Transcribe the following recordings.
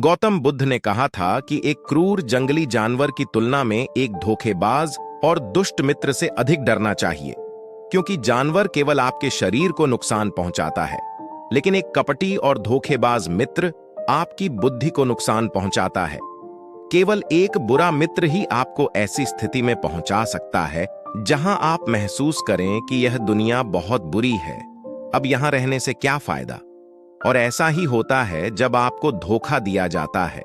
गौतम बुद्ध ने कहा था कि एक क्रूर जंगली जानवर की तुलना में एक धोखेबाज और दुष्ट मित्र से अधिक डरना चाहिए, क्योंकि जानवर केवल आपके शरीर को नुकसान पहुंचाता है, लेकिन एक कपटी और धोखेबाज मित्र आपकी बुद्धि को नुकसान पहुंचाता है। केवल एक बुरा मित्र ही आपको ऐसी स्थिति में पहुंचा सकता है जहां आप महसूस करें कि यह दुनिया बहुत बुरी है, अब यहां रहने से क्या फायदा। और ऐसा ही होता है जब आपको धोखा दिया जाता है।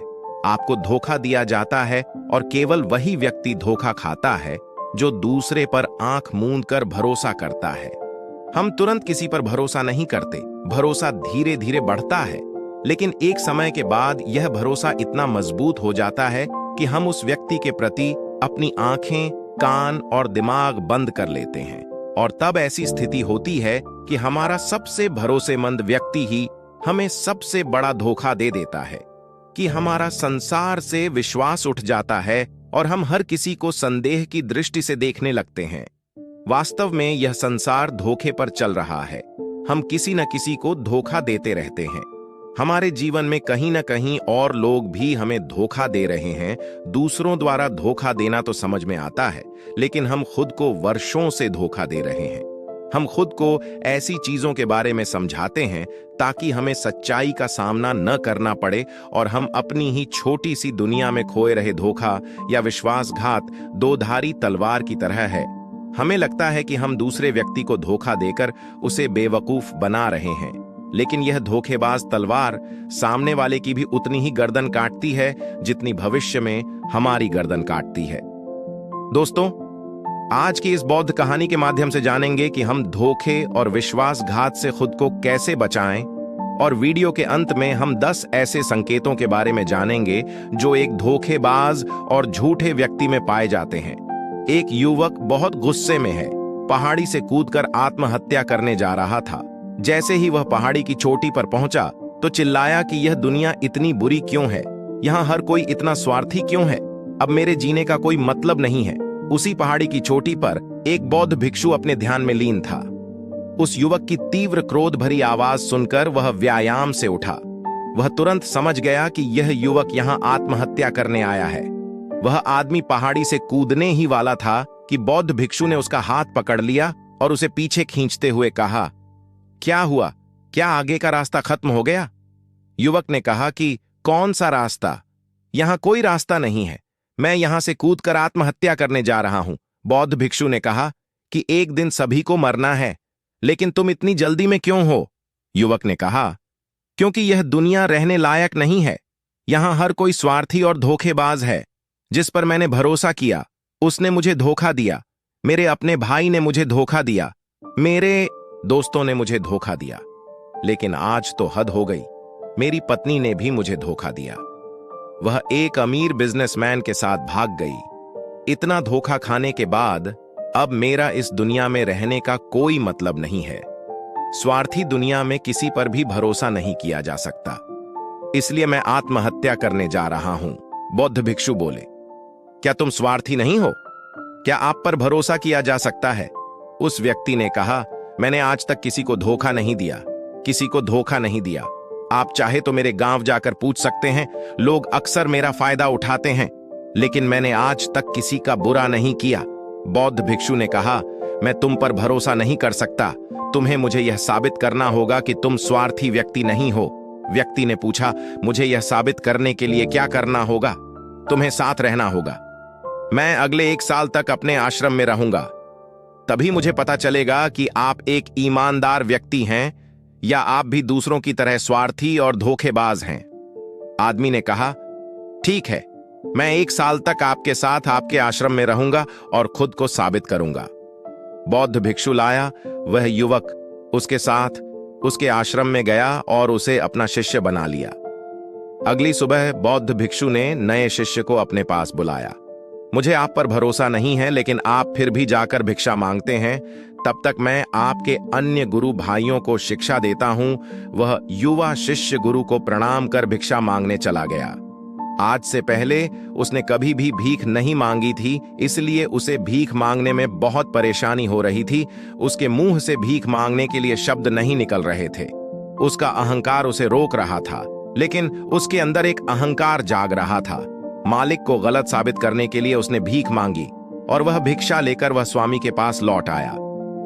आपको धोखा दिया जाता है और केवल वही व्यक्ति धोखा खाता है जो दूसरे पर आंख मूंद कर भरोसा करता है। हम तुरंत किसी पर भरोसा नहीं करते, भरोसा धीरे धीरे बढ़ता है, लेकिन एक समय के बाद यह भरोसा इतना मजबूत हो जाता है कि हम उस व्यक्ति के प्रति अपनी आंखें, कान और दिमाग बंद कर लेते हैं। और तब ऐसी स्थिति होती है कि हमारा सबसे भरोसेमंद व्यक्ति ही हमें सबसे बड़ा धोखा दे देता है, कि हमारा संसार से विश्वास उठ जाता है और हम हर किसी को संदेह की दृष्टि से देखने लगते हैं। वास्तव में यह संसार धोखे पर चल रहा है। हम किसी न किसी को धोखा देते रहते हैं। हमारे जीवन में कहीं न कहीं और लोग भी हमें धोखा दे रहे हैं। दूसरों द्वारा धोखा देना तो समझ में आता है, लेकिन हम खुद को वर्षों से धोखा दे रहे हैं। हम खुद को ऐसी चीजों के बारे में समझाते हैं ताकि हमें सच्चाई का सामना न करना पड़े और हम अपनी ही छोटी सी दुनिया में खोए रहे। धोखा या विश्वासघात दो-धारी तलवार की तरह है। हमें लगता है कि हम दूसरे व्यक्ति को धोखा देकर उसे बेवकूफ बना रहे हैं, लेकिन यह धोखेबाज तलवार सामने वाले की भी उतनी ही गर्दन काटती है जितनी भविष्य में हमारी गर्दन काटती है। दोस्तों, आज की इस बौद्ध कहानी के माध्यम से जानेंगे कि हम धोखे और विश्वासघात से खुद को कैसे बचाएं, और वीडियो के अंत में हम 10 ऐसे संकेतों के बारे में जानेंगे जो एक धोखेबाज और झूठे व्यक्ति में पाए जाते हैं। एक युवक बहुत गुस्से में है, पहाड़ी से कूदकर आत्महत्या करने जा रहा था। जैसे ही वह पहाड़ी की चोटी पर पहुंचा तो चिल्लाया कि यह दुनिया इतनी बुरी क्यों है, यहाँ हर कोई इतना स्वार्थी क्यों है, अब मेरे जीने का कोई मतलब नहीं है। उसी पहाड़ी की चोटी पर एक बौद्ध भिक्षु अपने ध्यान में लीन था। उस युवक की तीव्र क्रोध भरी आवाज सुनकर वह व्यायाम से उठा। वह तुरंत समझ गया कि यह युवक यहाँ आत्महत्या करने आया है। वह आदमी पहाड़ी से कूदने ही वाला था कि बौद्ध भिक्षु ने उसका हाथ पकड़ लिया और उसे पीछे खींचते हुए कहा, क्या हुआ, क्या आगे का रास्ता खत्म हो गया? युवक ने कहा कि कौन सा रास्ता, यहां कोई रास्ता नहीं है, मैं यहां से कूदकर आत्महत्या करने जा रहा हूं। बौद्ध भिक्षु ने कहा कि एक दिन सभी को मरना है, लेकिन तुम इतनी जल्दी में क्यों हो? युवक ने कहा, क्योंकि यह दुनिया रहने लायक नहीं है। यहां हर कोई स्वार्थी और धोखेबाज है। जिस पर मैंने भरोसा किया उसने मुझे धोखा दिया। मेरे अपने भाई ने मुझे धोखा दिया, मेरे दोस्तों ने मुझे धोखा दिया, लेकिन आज तो हद हो गई, मेरी पत्नी ने भी मुझे धोखा दिया। वह एक अमीर बिजनेसमैन के साथ भाग गई। इतना धोखा खाने के बाद अब मेरा इस दुनिया में रहने का कोई मतलब नहीं है। स्वार्थी दुनिया में किसी पर भी भरोसा नहीं किया जा सकता, इसलिए मैं आत्महत्या करने जा रहा हूं। बौद्ध भिक्षु बोले, क्या तुम स्वार्थी नहीं हो? क्या आप पर भरोसा किया जा सकता है? उस व्यक्ति ने कहा, मैंने आज तक किसी को धोखा नहीं दिया, किसी को धोखा नहीं दिया। आप चाहे तो मेरे गांव जाकर पूछ सकते हैं, लोग अक्सर मेरा फायदा उठाते हैं, लेकिन मैंने आज तक किसी का बुरा नहीं किया। बौद्ध भिक्षु ने कहा, मैं तुम पर भरोसा नहीं कर सकता, तुम्हें मुझे यह साबित करना होगा कि तुम स्वार्थी व्यक्ति नहीं हो। व्यक्ति ने पूछा, मुझे यह साबित करने के लिए क्या करना होगा? तुम्हें साथ रहना होगा। मैं अगले 1 साल तक अपने आश्रम में रहूंगा, तभी मुझे पता चलेगा कि आप एक ईमानदार व्यक्ति हैं या आप भी दूसरों की तरह स्वार्थी और धोखेबाज हैं। आदमी ने कहा, ठीक है, मैं 1 साल तक आपके साथ आपके आश्रम में रहूंगा और खुद को साबित करूंगा। बौद्ध भिक्षु लाया। वह युवक उसके साथ उसके आश्रम में गया और उसे अपना शिष्य बना लिया। अगली सुबह बौद्ध भिक्षु ने नए शिष्य को अपने पास बुलाया। मुझे आप पर भरोसा नहीं है, लेकिन आप फिर भी जाकर भिक्षा मांगते हैं, तब तक मैं आपके अन्य गुरु भाइयों को शिक्षा देता हूं। वह युवा शिष्य गुरु को प्रणाम कर भिक्षा मांगने चला गया। आज से पहले उसने कभी भी भीख नहीं मांगी थी, इसलिए उसे भीख मांगने में बहुत परेशानी हो रही थी। उसके मुंह से भीख मांगने के लिए शब्द नहीं निकल रहे थे। उसका अहंकार उसे रोक रहा था, लेकिन उसके अंदर एक अहंकार जाग रहा था। मालिक को गलत साबित करने के लिए उसने भीख मांगी और वह भिक्षा लेकर वह स्वामी के पास लौट आया।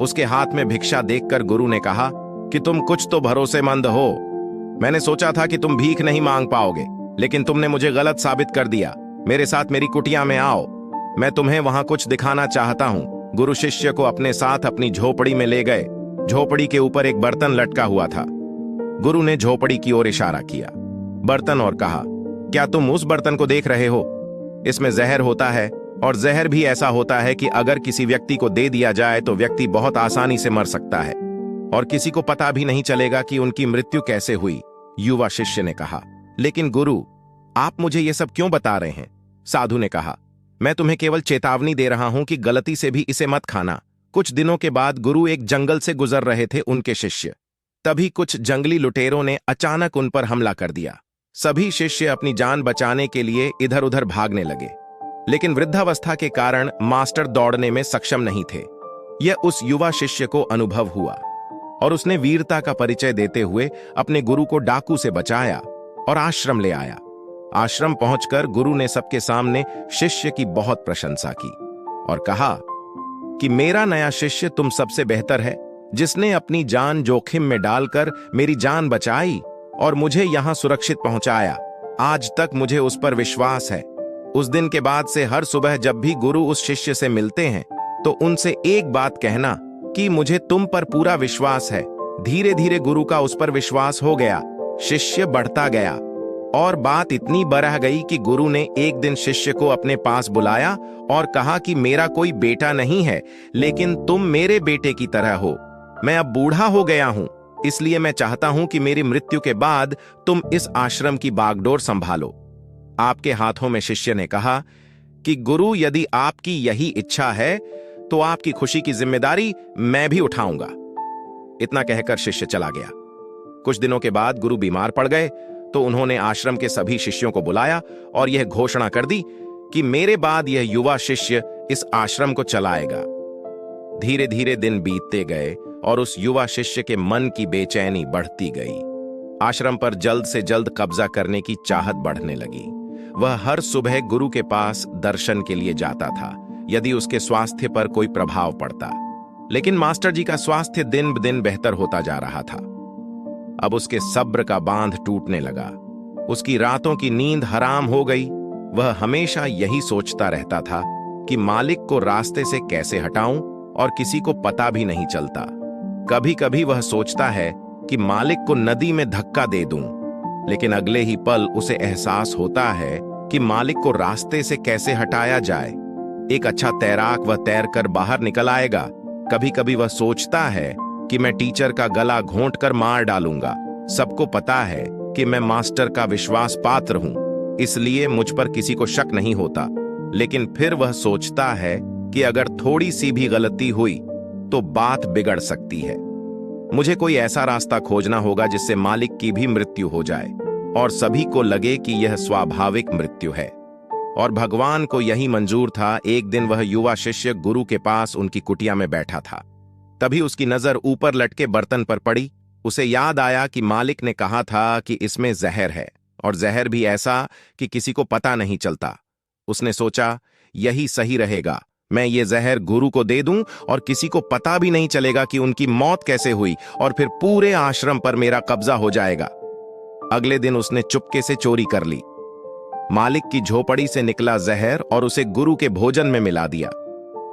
उसके हाथ में भिक्षा देखकर गुरु ने कहा कि तुम कुछ तो भरोसेमंद हो। मैंने सोचा था कि तुम भीख नहीं मांग पाओगे, लेकिन तुमने मुझे गलत साबित कर दिया। मेरे साथ मेरी कुटिया में आओ, मैं तुम्हें वहां कुछ दिखाना चाहता हूं। गुरु शिष्य को अपने साथ अपनी झोपड़ी में ले गए। झोपड़ी के ऊपर एक बर्तन लटका हुआ था। गुरु ने झोपड़ी की ओर इशारा किया, बर्तन, और कहा, क्या तुम उस बर्तन को देख रहे हो? इसमें जहर होता है, और जहर भी ऐसा होता है कि अगर किसी व्यक्ति को दे दिया जाए तो व्यक्ति बहुत आसानी से मर सकता है और किसी को पता भी नहीं चलेगा कि उनकी मृत्यु कैसे हुई। युवा शिष्य ने कहा, लेकिन गुरु, आप मुझे यह सब क्यों बता रहे हैं? साधु ने कहा, मैं तुम्हें केवल चेतावनी दे रहा हूं कि गलती से भी इसे मत खाना। कुछ दिनों के बाद गुरु एक जंगल से गुजर रहे थे उनके शिष्य। तभी कुछ जंगली लुटेरों ने अचानक उन पर हमला कर दिया। सभी शिष्य अपनी जान बचाने के लिए इधर उधर भागने लगे, लेकिन वृद्धावस्था के कारण मास्टर दौड़ने में सक्षम नहीं थे। यह उस युवा शिष्य को अनुभव हुआ और उसने वीरता का परिचय देते हुए अपने गुरु को डाकू से बचाया और आश्रम ले आया। आश्रम पहुंचकर गुरु ने सबके सामने शिष्य की बहुत प्रशंसा की और कहा कि मेरा नया शिष्य तुम सबसे बेहतर है, जिसने अपनी जान जोखिम में डालकर मेरी जान बचाई और मुझे यहां सुरक्षित पहुंचाया। आज तक मुझे उस पर विश्वास है। उस दिन के बाद से हर सुबह जब भी गुरु उस शिष्य से मिलते हैं तो उनसे एक बात कहना कि मुझे तुम पर पूरा विश्वास है। धीरे धीरे गुरु का उस पर विश्वास हो गया। शिष्य बढ़ता गया और बात इतनी बढ़ गई कि गुरु ने एक दिन शिष्य को अपने पास बुलाया और कहा कि मेरा कोई बेटा नहीं है, लेकिन तुम मेरे बेटे की तरह हो। मैं अब बूढ़ा हो गया हूं, इसलिए मैं चाहता हूं कि मेरी मृत्यु के बाद तुम इस आश्रम की बागडोर संभालो। आपके हाथों में। शिष्य ने कहा कि गुरु, यदि आपकी यही इच्छा है तो आपकी खुशी की जिम्मेदारी मैं भी उठाऊंगा। इतना कहकर शिष्य चला गया। कुछ दिनों के बाद गुरु बीमार पड़ गए तो उन्होंने आश्रम के सभी शिष्यों को बुलाया और यह घोषणा कर दी कि मेरे बाद यह युवा शिष्य इस आश्रम को चलाएगा। धीरे धीरे दिन बीतते गए और उस युवा शिष्य के मन की बेचैनी बढ़ती गई। आश्रम पर जल्द से जल्द कब्जा करने की चाहत बढ़ने लगी। वह हर सुबह गुरु के पास दर्शन के लिए जाता था यदि उसके स्वास्थ्य पर कोई प्रभाव पड़ता, लेकिन मास्टर जी का स्वास्थ्य दिन ब दिन बेहतर होता जा रहा था। अब उसके सब्र का बांध टूटने लगा। उसकी रातों की नींद हराम हो गई। वह हमेशा यही सोचता रहता था कि मालिक को रास्ते से कैसे हटाऊं और किसी को पता भी नहीं चलता। कभी कभी वह सोचता है कि मालिक को नदी में धक्का दे दूं, लेकिन अगले ही पल उसे एहसास होता है कि मालिक को रास्ते से कैसे हटाया जाए। एक अच्छा तैराक वह तैरकर बाहर निकल आएगा। कभी कभी वह सोचता है कि मैं टीचर का गला घोंटकर मार डालूंगा। सबको पता है कि मैं मास्टर का विश्वास पात्र हूं, इसलिए मुझ पर किसी को शक नहीं होता। लेकिन फिर वह सोचता है कि अगर थोड़ी सी भी गलती हुई तो बात बिगड़ सकती है। मुझे कोई ऐसा रास्ता खोजना होगा जिससे मालिक की भी मृत्यु हो जाए और सभी को लगे कि यह स्वाभाविक मृत्यु है। और भगवान को यही मंजूर था। एक दिन वह युवा शिष्य गुरु के पास उनकी कुटिया में बैठा था। तभी उसकी नजर ऊपर लटके बर्तन पर पड़ी। उसे याद आया कि मालिक ने कहा था कि इसमें जहर है, और जहर भी ऐसा कि किसी को पता नहीं चलता। उसने सोचा, यही सही रहेगा। मैं ये जहर गुरु को दे दूं और किसी को पता भी नहीं चलेगा कि उनकी मौत कैसे हुई, और फिर पूरे आश्रम पर मेरा कब्जा हो जाएगा। अगले दिन उसने चुपके से चोरी कर ली। मालिक की झोपड़ी से निकला जहर और उसे गुरु के भोजन में मिला दिया।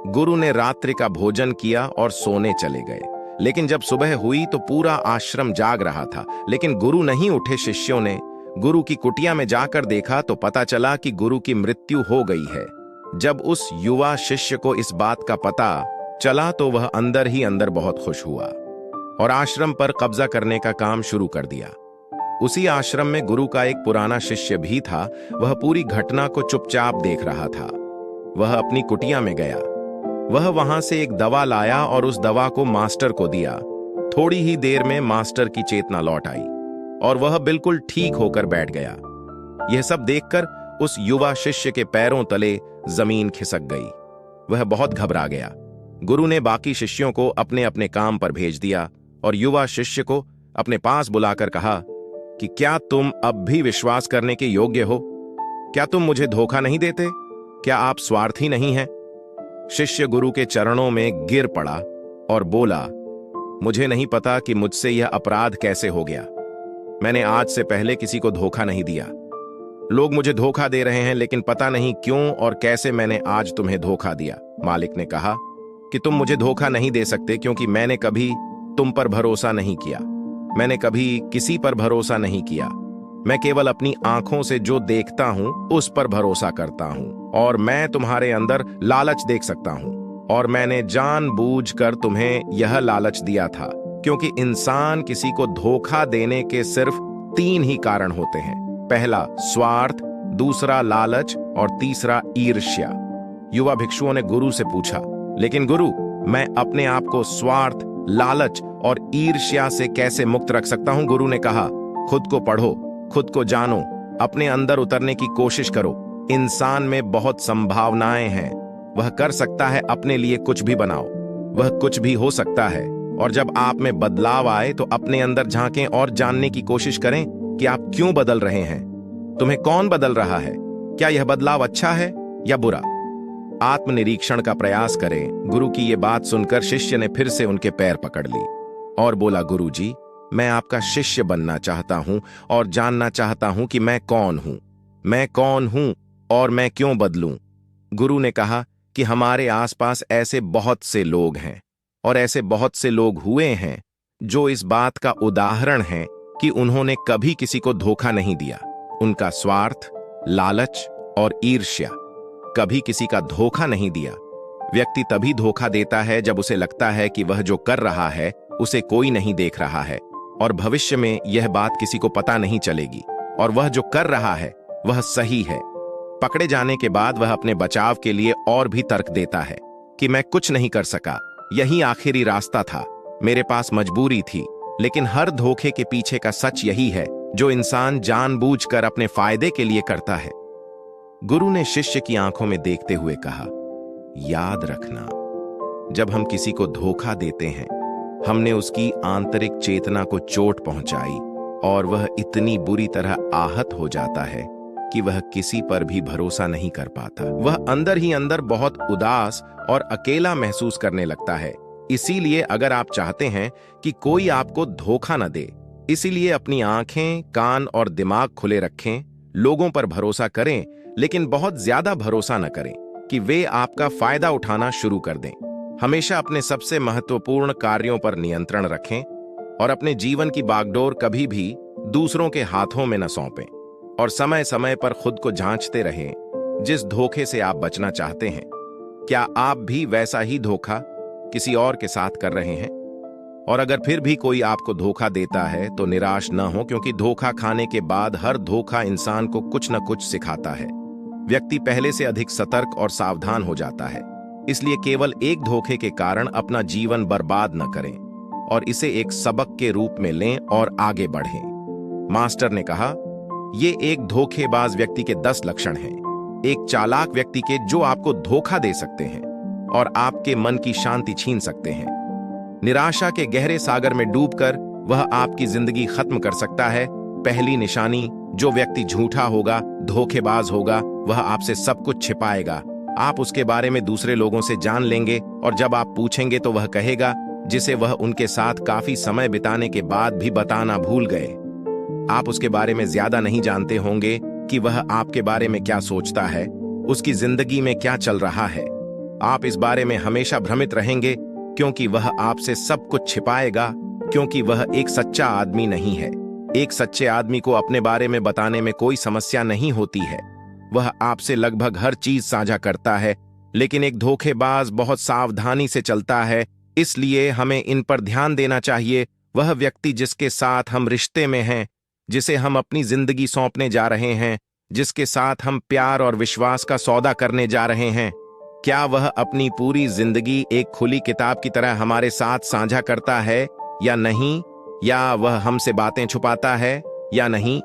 गुरु ने रात्रि का भोजन किया और सोने चले गए। लेकिन जब सुबह हुई तो पूरा आश्रम जाग रहा था, लेकिन गुरु नहीं उठे। शिष्यों ने गुरु की कुटिया में जाकर देखा तो पता चला कि गुरु की मृत्यु हो गई है। जब उस युवा शिष्य को इस बात का पता चला तो वह अंदर ही अंदर बहुत खुश हुआ और आश्रम पर कब्जा करने का काम शुरू कर दिया। उसी आश्रम में गुरु का एक पुराना शिष्य भी था। वह पूरी घटना को चुपचाप देख रहा था। वह अपनी कुटिया में गया। वह वहां से एक दवा लाया और उस दवा को मास्टर को दिया। थोड़ी ही देर में मास्टर की चेतना लौट आई और वह बिल्कुल ठीक होकर बैठ गया। यह सब देखकर उस युवा शिष्य के पैरों तले जमीन खिसक गई। वह बहुत घबरा गया। गुरु ने बाकी शिष्यों को अपने अपने काम पर भेज दिया और युवा शिष्य को अपने पास बुलाकर कहा कि क्या तुम अब भी विश्वास करने के योग्य हो? क्या तुम मुझे धोखा नहीं देते? क्या आप स्वार्थी नहीं हैं? शिष्य गुरु के चरणों में गिर पड़ा और बोला, मुझे नहीं पता कि मुझसे यह अपराध कैसे हो गया। मैंने आज से पहले किसी को धोखा नहीं दिया। लोग मुझे धोखा दे रहे हैं, लेकिन पता नहीं क्यों और कैसे मैंने आज तुम्हें धोखा दिया। मालिक ने कहा कि तुम मुझे धोखा नहीं दे सकते, क्योंकि मैंने कभी तुम पर भरोसा नहीं किया। मैंने कभी किसी पर भरोसा नहीं किया। मैं केवल अपनी आंखों से जो देखता हूं उस पर भरोसा करता हूं, और मैं तुम्हारे अंदर लालच देख सकता हूं। और मैंने जानबूझकर तुम्हें यह लालच दिया था, क्योंकि इंसान किसी को धोखा देने के सिर्फ 3 ही कारण होते हैं। पहला स्वार्थ, दूसरा लालच और तीसरा ईर्ष्या। युवा भिक्षुओं ने गुरु से पूछा, लेकिन गुरु, मैं अपने आप को स्वार्थ, लालच और ईर्ष्या से कैसे मुक्त रख सकता हूं? गुरु ने कहा, खुद को पढ़ो, खुद को जानो, अपने अंदर उतरने की कोशिश करो। इंसान में बहुत संभावनाएं हैं। वह कर सकता है, अपने लिए कुछ भी बनाओ। वह कुछ भी हो सकता है। और जब आप में बदलाव आए तो अपने अंदर झांकें और जानने की कोशिश करें कि आप क्यों बदल रहे हैं। तुम्हें कौन बदल रहा है? क्या यह बदलाव अच्छा है या बुरा? आत्मनिरीक्षण का प्रयास करें। गुरु की यह बात सुनकर शिष्य ने फिर से उनके पैर पकड़ ली और बोला, गुरु जी, मैं आपका शिष्य बनना चाहता हूं और जानना चाहता हूं कि मैं कौन हूं। मैं कौन हूं और मैं क्यों बदलूं? गुरु ने कहा कि हमारे आसपास ऐसे बहुत से लोग हैं और ऐसे बहुत से लोग हुए हैं जो इस बात का उदाहरण हैं कि उन्होंने कभी किसी को धोखा नहीं दिया। उनका स्वार्थ, लालच और ईर्ष्या कभी किसी का धोखा नहीं दिया। व्यक्ति तभी धोखा देता है जब उसे लगता है कि वह जो कर रहा है उसे कोई नहीं देख रहा है और भविष्य में यह बात किसी को पता नहीं चलेगी और वह जो कर रहा है वह सही है। पकड़े जाने के बाद वह अपने बचाव के लिए और भी तर्क देता है कि मैं कुछ नहीं कर सका, यही आखिरी रास्ता था, मेरे पास मजबूरी थी। लेकिन हर धोखे के पीछे का सच यही है जो इंसान जानबूझकर अपने फायदे के लिए करता है। गुरु ने शिष्य की आंखों में देखते हुए कहा, याद रखना, जब हम किसी को धोखा देते हैं, हमने उसकी आंतरिक चेतना को चोट पहुंचाई और वह इतनी बुरी तरह आहत हो जाता है कि वह किसी पर भी भरोसा नहीं कर पाता। वह अंदर ही अंदर बहुत उदास और अकेला महसूस करने लगता है। इसीलिए अगर आप चाहते हैं कि कोई आपको धोखा न दे, इसीलिए अपनी आंखें, कान और दिमाग खुले रखें। लोगों पर भरोसा करें, लेकिन बहुत ज्यादा भरोसा न करें कि वे आपका फायदा उठाना शुरू कर दें। हमेशा अपने सबसे महत्वपूर्ण कार्यों पर नियंत्रण रखें और अपने जीवन की बागडोर कभी भी दूसरों के हाथों में न सौंपें। और समय समय पर खुद को जांचते रहें जिस धोखे से आप बचना चाहते हैं। क्या आप भी वैसा ही धोखा किसी और के साथ कर रहे हैं? और अगर फिर भी कोई आपको धोखा देता है तो निराश न हो, क्योंकि धोखा खाने के बाद हर धोखा इंसान को कुछ न कुछ सिखाता है। व्यक्ति पहले से अधिक सतर्क और सावधान हो जाता है। इसलिए केवल एक धोखे के कारण अपना जीवन बर्बाद न करें और इसे एक सबक के रूप में लें और आगे बढ़ें। मास्टर ने कहा, ये एक धोखेबाज व्यक्ति के 10 लक्षण हैं। एक चालाक व्यक्ति के जो आपको धोखा दे सकते हैं और आपके मन की शांति छीन सकते हैं। निराशा के गहरे सागर में डूबकर वह आपकी जिंदगी खत्म कर सकता है। पहली निशानी, जो व्यक्ति झूठा होगा, धोखेबाज होगा, वह आपसे सब कुछ छिपाएगा। आप उसके बारे में दूसरे लोगों से जान लेंगे और जब आप पूछेंगे तो वह कहेगा जिसे वह उनके साथ काफी समय बिताने के बाद भी बताना भूल गए। आप उसके बारे में ज्यादा नहीं जानते होंगे कि वह आपके बारे में क्या सोचता है, उसकी जिंदगी में क्या चल रहा है। आप इस बारे में हमेशा भ्रमित रहेंगे क्योंकि वह आपसे सब कुछ छिपाएगा, क्योंकि वह एक सच्चा आदमी नहीं है। एक सच्चे आदमी को अपने बारे में बताने में कोई समस्या नहीं होती है। वह आपसे लगभग हर चीज साझा करता है, लेकिन एक धोखेबाज बहुत सावधानी से चलता है। इसलिए हमें इन पर ध्यान देना चाहिए। वह व्यक्ति जिसके साथ हम रिश्ते में हैं, जिसे हम अपनी जिंदगी सौंपने जा रहे हैं, जिसके साथ हम प्यार और विश्वास का सौदा करने जा रहे हैं, क्या वह अपनी पूरी जिंदगी एक खुली किताब की तरह हमारे साथ साझा करता है या नहीं? या वह हमसे बातें छुपाता है या नहीं?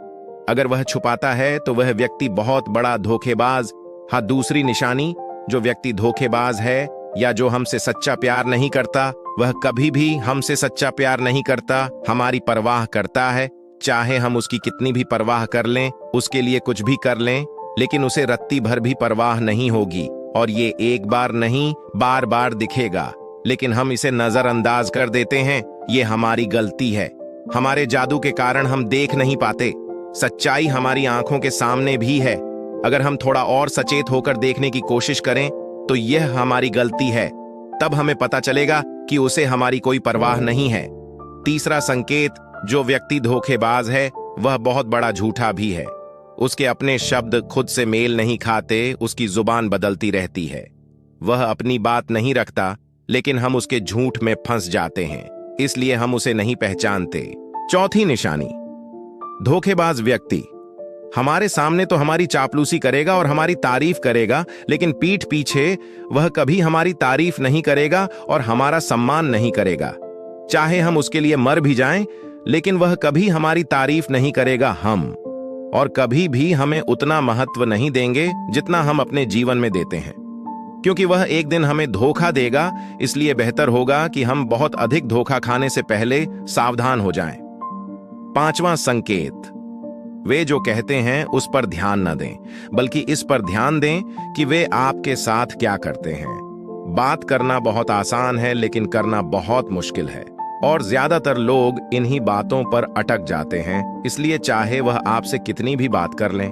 अगर वह छुपाता है तो वह व्यक्ति बहुत बड़ा धोखेबाज। हाँ, दूसरी निशानी, जो व्यक्ति धोखेबाज है या जो हमसे सच्चा प्यार नहीं करता, वह कभी भी हमसे सच्चा प्यार नहीं करता, हमारी परवाह करता है, चाहे हम उसकी कितनी भी परवाह कर लें, उसके लिए कुछ भी कर लें, लेकिन उसे रत्ती भर भी परवाह नहीं होगी और ये एक बार नहीं बार बार दिखेगा, लेकिन हम इसे नजरअंदाज कर देते हैं। ये हमारी गलती है। हमारे जादू के कारण हम देख नहीं पाते। सच्चाई हमारी आंखों के सामने भी है। अगर हम थोड़ा और सचेत होकर देखने की कोशिश करें तो यह हमारी गलती है। तब हमें पता चलेगा कि उसे हमारी कोई परवाह नहीं है। तीसरा संकेत, जो व्यक्ति धोखेबाज है वह बहुत बड़ा झूठा भी है। उसके अपने शब्द खुद से मेल नहीं खाते, उसकी जुबान बदलती रहती है। वह अपनी बात नहीं रखता, लेकिन हम उसके झूठ में फंस जाते हैं, इसलिए हम उसे नहीं पहचानते। चौथी निशानी, धोखेबाज व्यक्ति हमारे सामने तो हमारी चापलूसी करेगा और हमारी तारीफ करेगा, लेकिन पीठ पीछे वह कभी हमारी तारीफ नहीं करेगा और हमारा सम्मान नहीं करेगा। चाहे हम उसके लिए मर भी जाएं, लेकिन वह कभी हमारी तारीफ नहीं करेगा। हम और कभी भी हमें उतना महत्व नहीं देंगे जितना हम अपने जीवन में देते हैं, क्योंकि वह एक दिन हमें धोखा देगा। इसलिए बेहतर होगा कि हम बहुत अधिक धोखा खाने से पहले सावधान हो जाएं। पांचवां संकेत, वे जो कहते हैं उस पर ध्यान न दें, बल्कि इस पर ध्यान दें कि वे आपके साथ क्या करते हैं। बात करना बहुत आसान है, लेकिन करना बहुत मुश्किल है, और ज्यादातर लोग इन्हीं बातों पर अटक जाते हैं। इसलिए चाहे वह आपसे कितनी भी बात कर लें,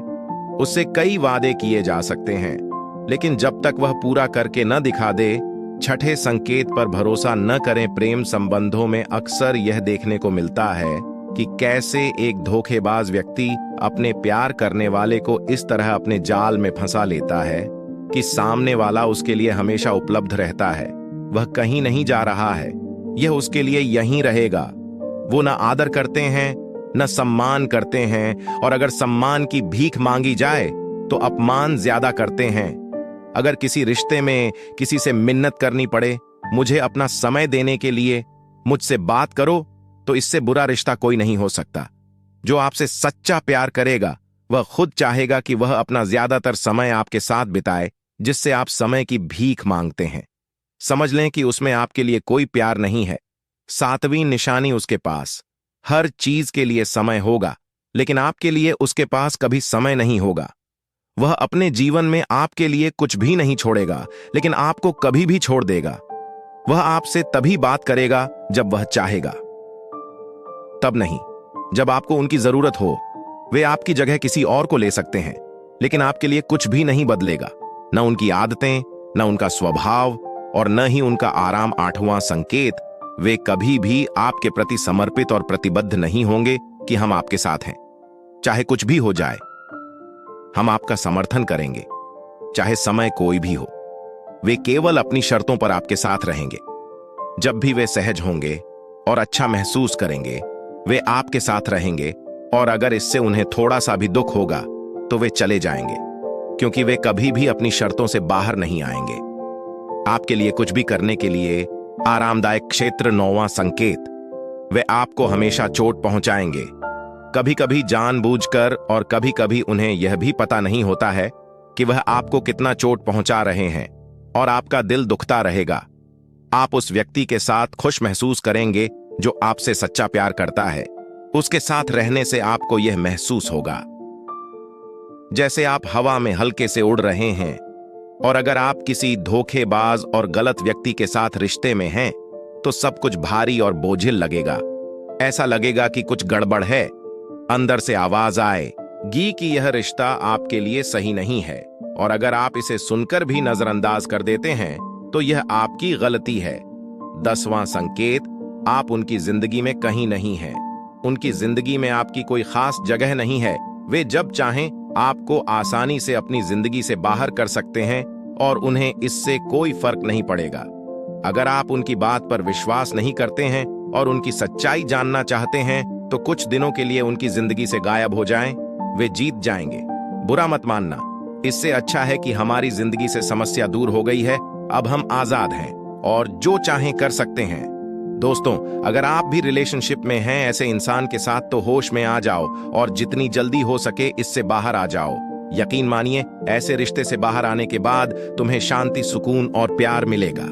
उससे कई वादे किए जा सकते हैं, लेकिन जब तक वह पूरा करके न दिखा दे। छठे संकेत पर भरोसा न करें। प्रेम संबंधों में अक्सर यह देखने को मिलता है कि कैसे एक धोखेबाज व्यक्ति अपने प्यार करने वाले को इस तरह अपने जाल में फंसा लेता है कि सामने वाला उसके लिए हमेशा उपलब्ध रहता है। वह कहीं नहीं जा रहा है, यह उसके लिए यहीं रहेगा। वो न आदर करते हैं, न सम्मान करते हैं, और अगर सम्मान की भीख मांगी जाए तो अपमान ज्यादा करते हैं। अगर किसी रिश्ते में किसी से मिन्नत करनी पड़े, मुझे अपना समय देने के लिए, मुझसे बात करो, तो इससे बुरा रिश्ता कोई नहीं हो सकता। जो आपसे सच्चा प्यार करेगा वह खुद चाहेगा कि वह अपना ज्यादातर समय आपके साथ बिताए, जिससे आप समय की भीख मांगते हैं। समझ लें कि उसमें आपके लिए कोई प्यार नहीं है। सातवीं निशानी, उसके पास हर चीज के लिए समय होगा, लेकिन आपके लिए उसके पास कभी समय नहीं होगा। वह अपने जीवन में आपके लिए कुछ भी नहीं छोड़ेगा, लेकिन आपको कभी भी छोड़ देगा। वह आपसे तभी बात करेगा जब वह चाहेगा, तब नहीं जब आपको उनकी जरूरत हो। वे आपकी जगह किसी और को ले सकते हैं, लेकिन आपके लिए कुछ भी नहीं बदलेगा, न उनकी आदतें, न उनका स्वभाव, और न ही उनका आराम। आठवां संकेत, वे कभी भी आपके प्रति समर्पित और प्रतिबद्ध नहीं होंगे कि हम आपके साथ हैं, चाहे कुछ भी हो जाए। हम आपका समर्थन करेंगे, चाहे समय कोई भी हो। वे केवल अपनी शर्तों पर आपके साथ रहेंगे। जब भी वे सहज होंगे और अच्छा महसूस करेंगे, वे आपके साथ रहेंगे, और अगर इससे उन्हें थोड़ा सा भी दुख होगा तो वे चले जाएंगे, क्योंकि वे कभी भी अपनी शर्तों से बाहर नहीं आएंगे। आपके लिए कुछ भी करने के लिए आरामदायक क्षेत्र। नौवां संकेत, वे आपको हमेशा चोट पहुंचाएंगे, कभी कभी जानबूझकर, और कभी कभी उन्हें यह भी पता नहीं होता है कि वह आपको कितना चोट पहुंचा रहे हैं, और आपका दिल दुखता रहेगा। आप उस व्यक्ति के साथ खुश महसूस करेंगे जो आपसे सच्चा प्यार करता है। उसके साथ रहने से आपको यह महसूस होगा जैसे आप हवा में हल्के से उड़ रहे हैं, और अगर आप किसी धोखेबाज और गलत व्यक्ति के साथ रिश्ते में हैं, तो सब कुछ भारी और बोझिल लगेगा। ऐसा लगेगा कि कुछ गड़बड़ है। अंदर से आवाज आएगी कि यह रिश्ता आपके लिए सही नहीं है, और अगर आप इसे सुनकर भी नजरअंदाज कर देते हैं तो यह आपकी गलती है। 10वां संकेत, आप उनकी जिंदगी में कहीं नहीं हैं। उनकी जिंदगी में आपकी कोई खास जगह नहीं है। वे जब चाहें आपको आसानी से अपनी जिंदगी से बाहर कर सकते हैं, और उन्हें इससे कोई फर्क नहीं पड़ेगा। अगर आप उनकी बात पर विश्वास नहीं करते हैं और उनकी सच्चाई जानना चाहते हैं, तो कुछ दिनों के लिए उनकी जिंदगी से गायब हो जाएं। वे जीत जाएंगे। बुरा मत मानना, इससे अच्छा है कि हमारी जिंदगी से समस्या दूर हो गई है। अब हम आजाद हैं और जो चाहें कर सकते हैं। दोस्तों, अगर आप भी रिलेशनशिप में हैं ऐसे इंसान के साथ, तो होश में आ जाओ और जितनी जल्दी हो सके इससे बाहर आ जाओ। यकीन मानिए, ऐसे रिश्ते से बाहर आने के बाद तुम्हें शांति, सुकून और प्यार मिलेगा।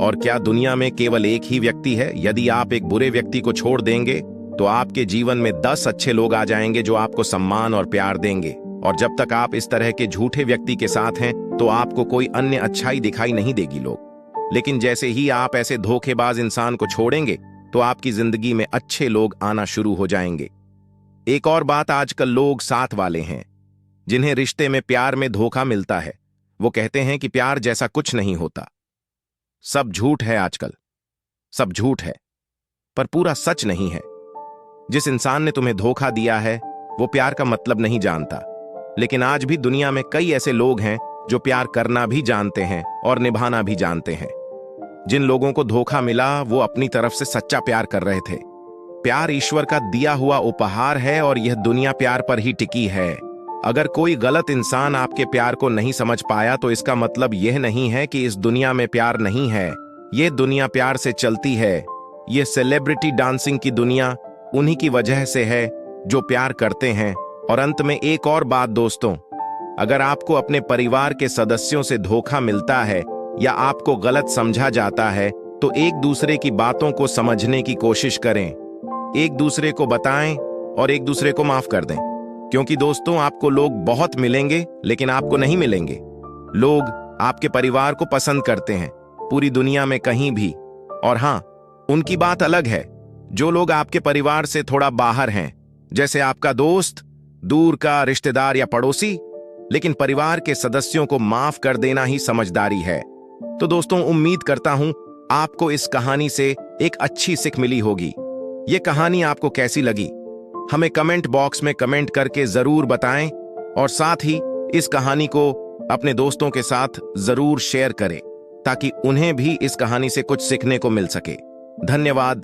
और क्या दुनिया में केवल एक ही व्यक्ति है? यदि आप एक बुरे व्यक्ति को छोड़ देंगे तो आपके जीवन में 10 अच्छे लोग आ जाएंगे जो आपको सम्मान और प्यार देंगे। और जब तक आप इस तरह के झूठे व्यक्ति के साथ हैं तो आपको कोई अन्य अच्छाई दिखाई नहीं देगी लोग। लेकिन जैसे ही आप ऐसे धोखेबाज इंसान को छोड़ेंगे तो आपकी जिंदगी में अच्छे लोग आना शुरू हो जाएंगे। एक और बात, आजकल लोग साथ वाले हैं जिन्हें रिश्ते में प्यार में धोखा मिलता है। वो कहते हैं कि प्यार जैसा कुछ नहीं होता, सब झूठ है, आजकल सब झूठ है, पर पूरा सच नहीं है। जिस इंसान ने तुम्हें धोखा दिया है वो प्यार का मतलब नहीं जानता। लेकिन आज भी दुनिया में कई ऐसे लोग हैं जो प्यार करना भी जानते हैं और निभाना भी जानते हैं। जिन लोगों को धोखा मिला वो अपनी तरफ से सच्चा प्यार कर रहे थे। प्यार ईश्वर का दिया हुआ उपहार है और यह दुनिया प्यार पर ही टिकी है। अगर कोई गलत इंसान आपके प्यार को नहीं समझ पाया तो इसका मतलब यह नहीं है कि इस दुनिया में प्यार नहीं है। यह दुनिया प्यार से चलती है। यह सेलिब्रिटी डांसिंग की दुनिया उन्हीं की वजह से है जो प्यार करते हैं। और अंत में एक और बात दोस्तों, अगर आपको अपने परिवार के सदस्यों से धोखा मिलता है या आपको गलत समझा जाता है तो एक दूसरे की बातों को समझने की कोशिश करें, एक दूसरे को बताएं और एक दूसरे को माफ कर दें। क्योंकि दोस्तों, आपको लोग बहुत मिलेंगे लेकिन आपको नहीं मिलेंगे। लोग आपके परिवार को पसंद करते हैं पूरी दुनिया में कहीं भी। और हां, उनकी बात अलग है जो लोग आपके परिवार से थोड़ा बाहर हैं, जैसे आपका दोस्त, दूर का रिश्तेदार या पड़ोसी। लेकिन परिवार के सदस्यों को माफ कर देना ही समझदारी है। तो दोस्तों, उम्मीद करता हूं आपको इस कहानी से एक अच्छी सीख मिली होगी। यह कहानी आपको कैसी लगी हमें कमेंट बॉक्स में कमेंट करके जरूर बताएं और साथ ही इस कहानी को अपने दोस्तों के साथ जरूर शेयर करें ताकि उन्हें भी इस कहानी से कुछ सीखने को मिल सके। धन्यवाद।